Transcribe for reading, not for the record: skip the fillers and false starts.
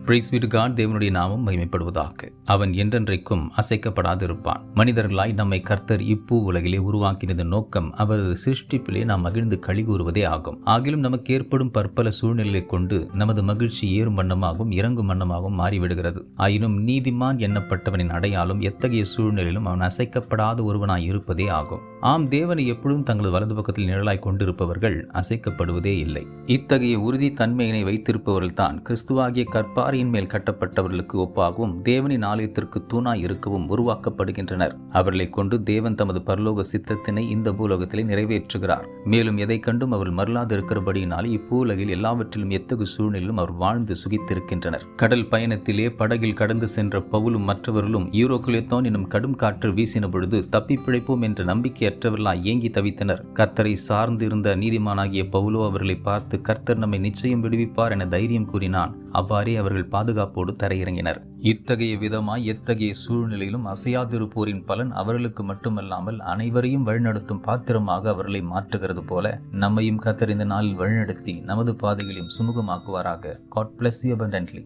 Price B to God. தேவனுடைய நாமம் மகிமைப்படுவதாக. அவன் என்றென்றைக்கும் அசைக்கப்படாதிருப்பான். மனிதர்களாய் நம்மை கர்த்தர் இப்பூ உலகிலே உருவாக்கினது நோக்கம் அவரது சிருஷ்டிப்பிலே நாம் மகிழ்ந்து களி கூறுவதே ஆகும். ஆகிலும் நமக்கு ஏற்படும் பற்பல சூழ்நிலை கொண்டு நமது மகிழ்ச்சி ஏறும் வண்ணமாகவும் இறங்கும் வண்ணமாகவும் மாறிவிடுகிறது. ஆயினும் நீதிமான் எண்ணப்பட்டவனின் அடையாளம் எத்தகைய சூழ்நிலையிலும் அவன் அசைக்கப்படாத ஒருவனாய் இருப்பதே ஆகும். ஆம், தேவனை எப்பொழுதும் தங்களது வலது பக்கத்தில் நிழலாய் கொண்டிருப்பவர்கள் அசைக்கப்படுவதே இல்லை. இத்தகைய உறுதி தன்மையினை வைத்திருப்பவர்கள் தான் கிறிஸ்துவாகிய கற்பாரியின் மேல் கட்டப்பட்டவர்களுக்கு ஒப்பாகவும் தேவனின் ஆலயத்திற்கு தூணாய் இருக்கவும் உருவாக்கப்படுகின்றனர். அவர்களை கொண்டு தேவன் தமது பரலோக சித்தத்தினை இந்த பூலோகத்திலே நிறைவேற்றுகிறார். மேலும் எதை கண்டும் அவர்கள் மறலாது இருக்கிறபடியினாலே இப்பூலகில் எல்லாவற்றிலும் எத்தகு சூழ்நிலையிலும் அவர் வாழ்ந்து சுகித்திருக்கின்றனர். கடல் பயணத்திலே படகில் கடந்து சென்ற பவுலும் மற்றவர்களும் யூரோகுலேத்தோன் எனும் கடும் காற்று வீசின பொழுது தப்பி பிழைப்போம் என்ற நம்பிக்கையற்றவர்களாய் ஏங்கி தவித்தனர். கர்த்தரை சார்ந்து இருந்த நீதிமானாகிய பவுலோ அவர்களை பார்த்து கர்த்தர் நம்மை நிச்சயம் விடுவிப்பார் என தைரியம் கூறினான். அவ்வாறே அவர்கள் பாதுகாப்போடு தரையிறங்கினர். இத்தகைய விதமாய் எத்தகைய சூழ்நிலையிலும் அசையாதிருப்போரின் பலன் அவர்களுக்கு மட்டுமல்லாமல் அனைவரையும் வழிநடத்தும் பாத்திரமாக அவர்களை மாற்றுகிறது போல நம்மையும் கர்த்தர் இந்த நாளில் வழிநடத்தி நமது பாதைகளையும் சுமூகமாக்குவாராக. God bless you abundantly.